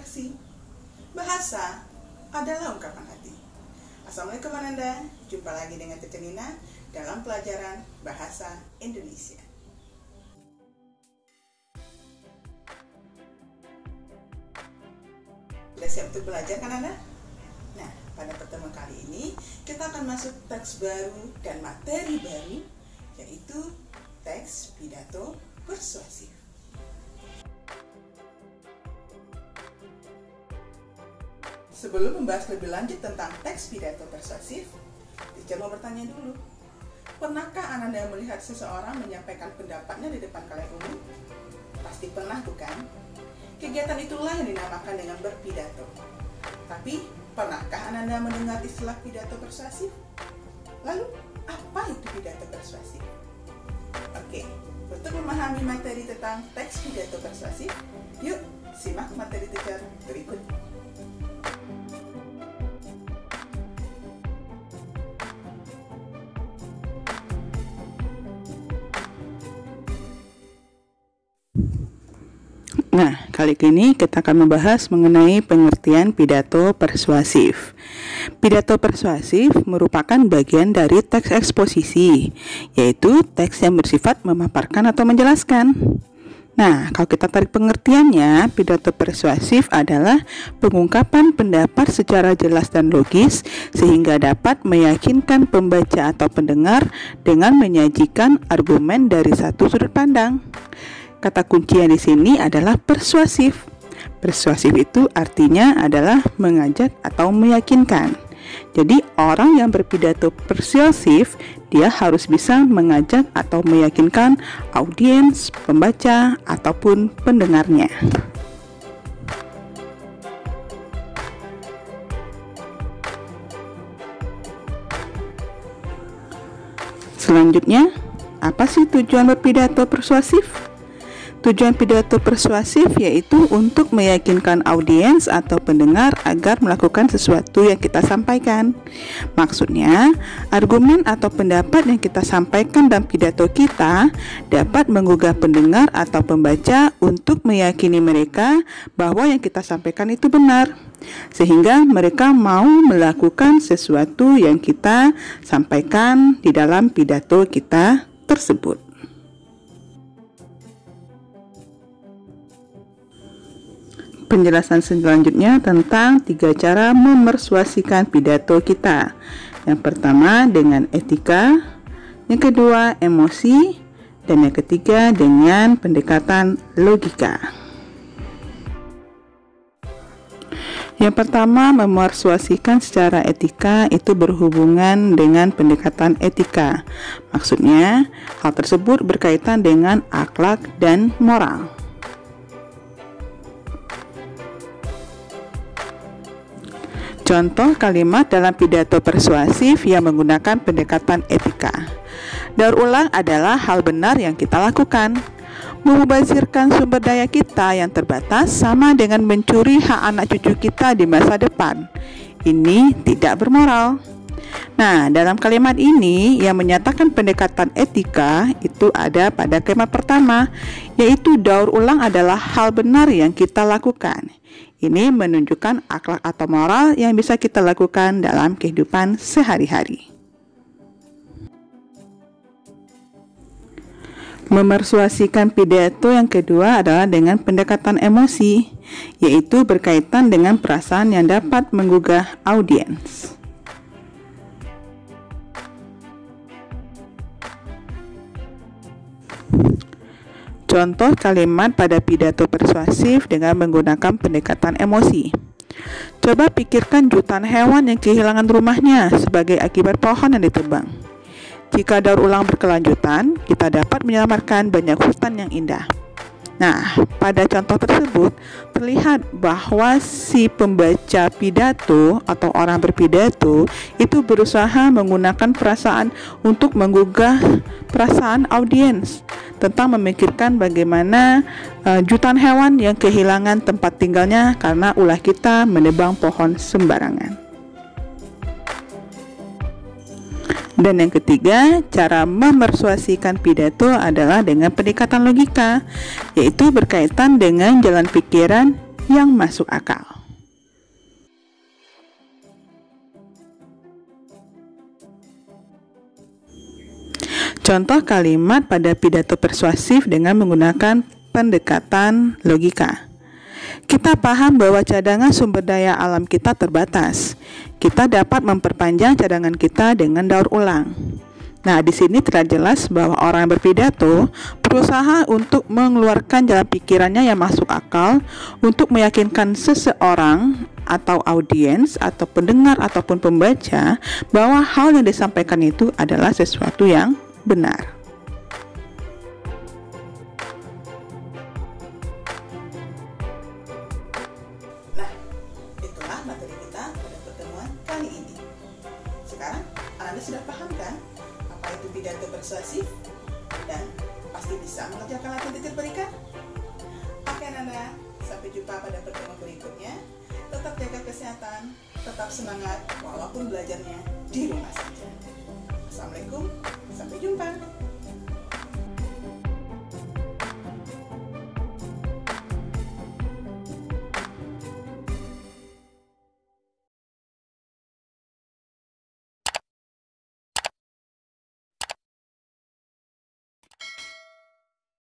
interaksi. Bahasa adalah ungkapan hati. Assalamualaikum Ananda, jumpa lagi dengan Tete Nina dalam pelajaran Bahasa Indonesia. Sudah siap untuk belajar kan Anda? Nah, pada pertemuan kali ini kita akan masuk teks baru dan materi baru, yaitu teks pidato persuasif. Sebelum membahas lebih lanjut tentang teks pidato persuasif, teacher mau bertanya dulu. Pernahkah Ananda melihat seseorang menyampaikan pendapatnya di depan khalayak umum? Pasti pernah, bukan? Kegiatan itulah yang dinamakan dengan berpidato. Tapi, pernahkah Ananda mendengar istilah pidato persuasif? Lalu, apa itu pidato persuasif? Oke, untuk memahami materi tentang teks pidato persuasif, yuk simak materi teacher berikut. Nah, kali ini kita akan membahas mengenai pengertian pidato persuasif. Pidato persuasif merupakan bagian dari teks eksposisi, yaitu teks yang bersifat memaparkan atau menjelaskan. Nah, kalau kita tarik pengertiannya, pidato persuasif adalah pengungkapan pendapat secara jelas dan logis sehingga dapat meyakinkan pembaca atau pendengar dengan menyajikan argumen dari satu sudut pandang. Kata kuncinya di sini adalah persuasif. Persuasif itu artinya adalah mengajak atau meyakinkan. Jadi orang yang berpidato persuasif, dia harus bisa mengajak atau meyakinkan audiens, pembaca, ataupun pendengarnya. Selanjutnya, apa sih tujuan berpidato persuasif? Tujuan pidato persuasif yaitu untuk meyakinkan audiens atau pendengar agar melakukan sesuatu yang kita sampaikan. Maksudnya, argumen atau pendapat yang kita sampaikan dalam pidato kita dapat menggugah pendengar atau pembaca untuk meyakini mereka bahwa yang kita sampaikan itu benar, sehingga mereka mau melakukan sesuatu yang kita sampaikan di dalam pidato kita tersebut. Penjelasan selanjutnya tentang 3 cara memersuasikan pidato kita. Yang pertama dengan etika, yang kedua emosi, dan yang ketiga dengan pendekatan logika. Yang pertama, memersuasikan secara etika itu berhubungan dengan pendekatan etika. Maksudnya, hal tersebut berkaitan dengan akhlak dan moral. Contoh kalimat dalam pidato persuasif yang menggunakan pendekatan etika. Daur ulang adalah hal benar yang kita lakukan. Memubazirkan sumber daya kita yang terbatas sama dengan mencuri hak anak cucu kita di masa depan. Ini tidak bermoral. Nah, dalam kalimat ini yang menyatakan pendekatan etika itu ada pada kalimat pertama, yaitu daur ulang adalah hal benar yang kita lakukan. Ini menunjukkan akhlak atau moral yang bisa kita lakukan dalam kehidupan sehari-hari. Memersuasikan pidato yang kedua adalah dengan pendekatan emosi, yaitu berkaitan dengan perasaan yang dapat menggugah audiens. Contoh kalimat pada pidato persuasif dengan menggunakan pendekatan emosi. Coba pikirkan jutaan hewan yang kehilangan rumahnya sebagai akibat pohon yang ditebang. Jika daur ulang berkelanjutan, kita dapat menyelamatkan banyak hutan yang indah. Nah, pada contoh tersebut terlihat bahwa si pembaca pidato atau orang berpidato itu berusaha menggunakan perasaan untuk menggugah perasaan audiens tentang memikirkan bagaimana jutaan hewan yang kehilangan tempat tinggalnya karena ulah kita menebang pohon sembarangan. Dan yang ketiga, cara memersuasikan pidato adalah dengan pendekatan logika, yaitu berkaitan dengan jalan pikiran yang masuk akal. Contoh kalimat pada pidato persuasif dengan menggunakan pendekatan logika. Kita paham bahwa cadangan sumber daya alam kita terbatas. Kita dapat memperpanjang cadangan kita dengan daur ulang. Nah, di sini terlihat jelas bahwa orang yang berpidato berusaha untuk mengeluarkan jalan pikirannya yang masuk akal untuk meyakinkan seseorang atau audiens atau pendengar ataupun pembaca bahwa hal yang disampaikan itu adalah sesuatu yang benar. Nah, itulah materi kita pada pertemuan kali ini. Sekarang, Anda sudah paham kan apa itu pidato persuasif? Dan pasti bisa mengerjakan latihan titik berikan? Oke Anda, sampai jumpa pada pertemuan berikutnya. Tetap jaga kesehatan, tetap semangat walaupun belajarnya di rumah.